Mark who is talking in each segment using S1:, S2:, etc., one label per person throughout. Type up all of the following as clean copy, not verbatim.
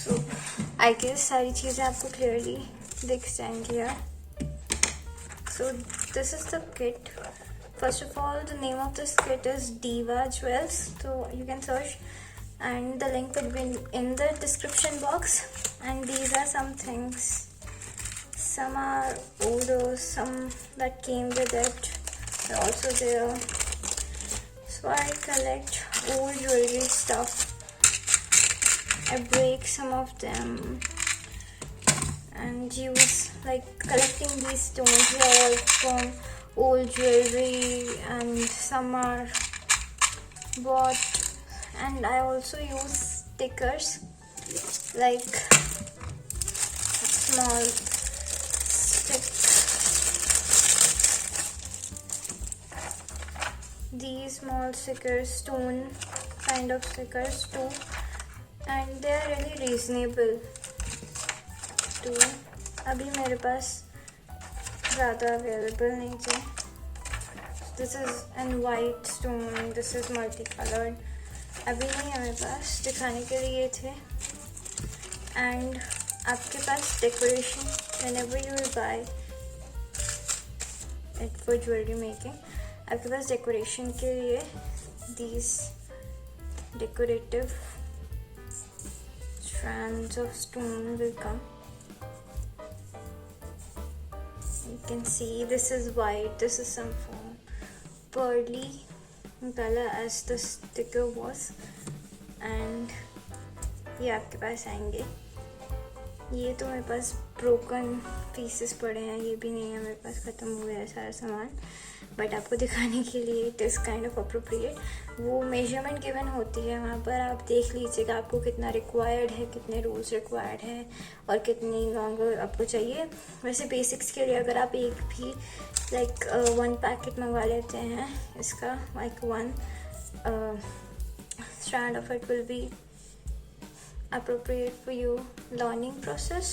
S1: So I guess सारी चीज़ें आपको क्लियरली दिख जाएंगी यार. So this is the kit. First of all, the name of this kit is Diva Jewels. So you can search, and the link will be in the description box. And these are some things. Some are older, some that came with it. They're also there. So I collect old jewelry stuff. I break some of them and use, like, collecting these stones are all from old jewelry, and some are bought. And I also use stickers, like small stick, these small stickers, stone kind of stickers too, and they are really reasonable. अभी मेरे पास ज़्यादा available नहीं थे. This is and white stone, this is multi coloured. अभी नहीं है मेरे पास, दिखाने के लिए थे. एंड आपके पास decoration, whenever you buy it for jewellery making, आपके पास डेकोरेशन के लिए these decorative strands of stone will come. You can see this is white, this is some form pearly color as the sticker was. And ये आपके पास आएंगे. ये तो मेरे पास ब्रोकन पीसेस पड़े हैं, ये भी नहीं है मेरे पास, ख़त्म हो गया है सारा सामान. बट आपको दिखाने के लिए it is kind of appropriate. वो मेजरमेंट गिवन होती है वहाँ पर, आप देख लीजिएगा आपको कितना रिक्वायर्ड है, कितने रोल्स रिक्वायर्ड है और कितनी लॉन्ग आपको चाहिए. वैसे बेसिक्स के लिए अगर आप एक भी लाइक 1 पैकेट मंगवा लेते हैं इसका, like 1 strand of it will be appropriate for you learning process.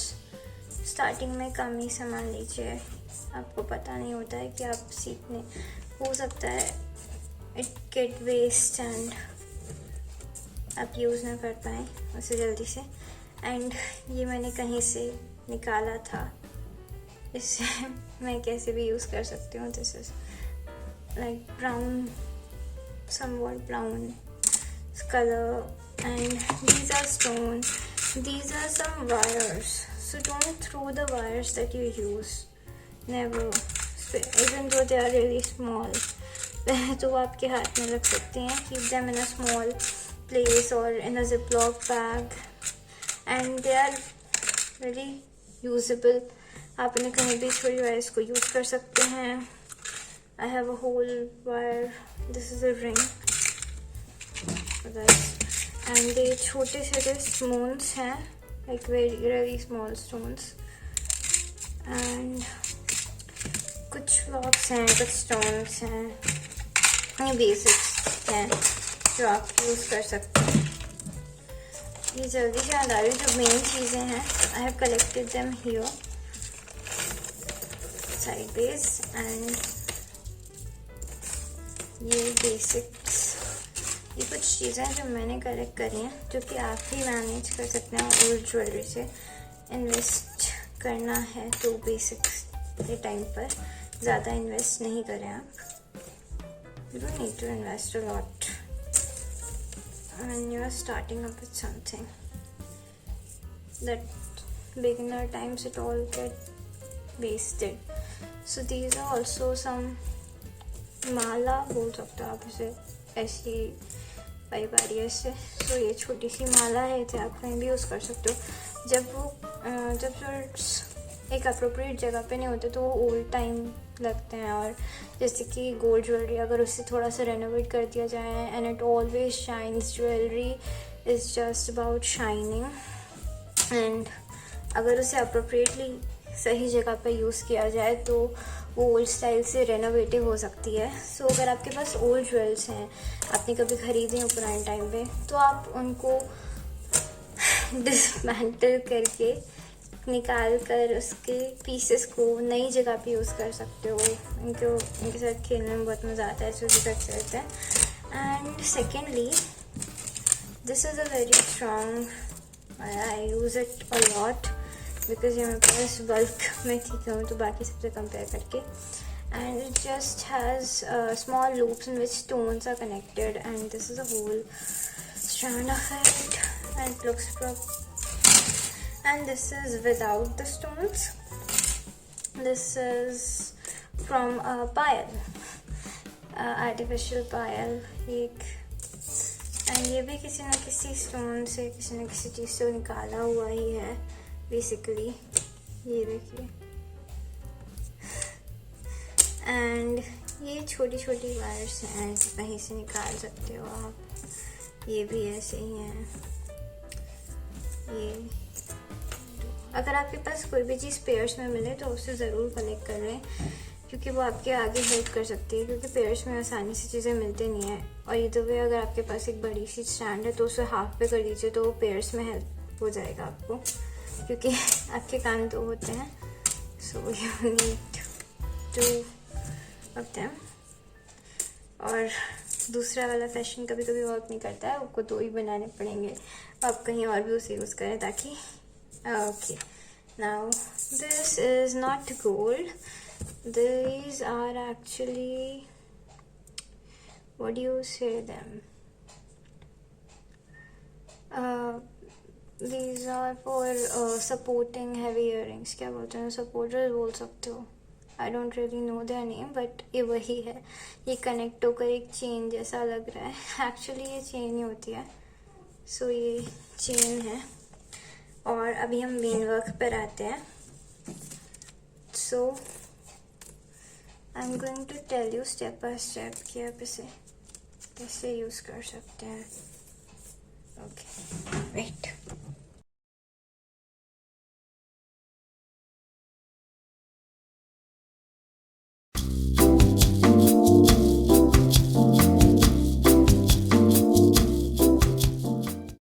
S1: Starting में कम ही सामान लीजिए, आपको पता नहीं होता है कि आप सीखने, हो सकता है इट गेट वेस्ट एंड आप यूज़ ना कर पाएँ उसे जल्दी से. एंड ये मैंने कहीं से निकाला था, इससे मैं कैसे भी यूज़ कर सकती हूँ. This is like brown, somewhat brown color, and these are stones, these are some wires. So don't throw the wires that you use, never, even though they are really small. तो वो आपके हाथ में लग सकते हैं. Keep them in a small place or in a ziploc bag, and they are really usable. आप इन्हें कहीं भी छोटी वायर्स को यूज़ कर सकते हैं. I have a whole wire, this is a ring for this, and they छोटे से stones हैं, like very small stones. And कुछ rocks हैं, कुछ stones हैं, ये बेसिक्स हैं जो आप यूज़ कर सकते हैं. ये जल्दी से याद आ रही जो मेन चीज़ें हैं, I have collected them here sideways. And ये बेसिक्स, ये कुछ चीज़ें जो मैंने कलेक्ट करी हैं, जो कि आप भी मैनेज कर सकते हैं. ओल्ड ज्वेलरी से इन्वेस्ट करना है तो बेसिक्स के टाइम पर ज़्यादा इन्वेस्ट नहीं करें आप. You don't need to invest a lot when you are starting up with something. That beginner times it all get wasted. So these are also some माला बोल सकते हो आप इसे, ऐसी पाइप आ रही है इससे. सो ये छोटी सी माला है, इसे आप कहीं भी यूज़ कर सकते हो. जब ज्वेल्स एक अप्रोप्रिएट जगह पे नहीं होते तो वो ओल्ड टाइम लगते हैं. और जैसे कि गोल्ड ज्वेलरी, अगर उसे थोड़ा सा रेनोवेट कर दिया जाए, and it always shines. Jewellery is just about shining, and अगर उसे अप्रोप्रिएटली सही जगह पे यूज़ किया जाए तो वो ओल्ड स्टाइल से रेनोवेटिव हो सकती है. सो अगर आपके पास ओल्ड ज्वेल्स हैं, आपने कभी ख़रीदे हो पुराने टाइम पे, तो आप उनको डिसमेंटल करके निकाल कर उसके पीसेस को नई जगह पे यूज़ कर सकते हो. इनके साथ खेलने में बहुत मज़ा आता है, ऐसे भी करते रहते हैं. And secondly this is a very strong, I use it a lot because ये मेरे पास बल्क में ठीक है तो बाकी सबसे कंपेयर करके. And it just has small loops in which stones are connected, and this is a whole strand of it, and it looks and this is without the stones. This is from a pile, artificial pile एक, and ये भी किसी न किसी stone से, किसी न किसी चीज़ से निकाला हुआ ही है बेसिकली. ये देखिए, एंड ये छोटी छोटी वायर्स हैं, कहीं से निकाल सकते हो आप. ये भी ऐसे ही हैं. ये अगर आपके पास कोई भी चीज़ पेयर्स में मिले तो उससे ज़रूर कलेक्ट कर लें, क्योंकि वो आपके आगे हेल्प कर सकती है, क्योंकि पेयर्स में आसानी से चीज़ें मिलती नहीं है. और इधर वे अगर आपके पास एक बड़ी सी स्टैंड है तो उसे हाफ पे कर दीजिए, तो वो पेयर्स में हेल्प हो जाएगा आपको, क्योंकि आपके कान दो होते हैं. So you need two of them. और दूसरा वाला फैशन कभी कभी वर्क नहीं करता है, आपको दो ही बनाने पड़ेंगे. आप कहीं और भी उसे यूज़ करें ताकि. Okay, now this is not gold. These are actually, what do you say them? These are for supporting heavy earrings. क्या बोलते हैं, supporters बोल सकते हो. I don't really know their name, but ये वही है. ये कनेक्ट होकर एक चेन जैसा लग रहा है. एक्चुअली ये चेन ही होती है. सो ये चेन है. और अभी हम मेन वर्क पर आते हैं. So I am going to tell you step by step कि आप इसे कैसे यूज़ कर सकते हैं. ओके,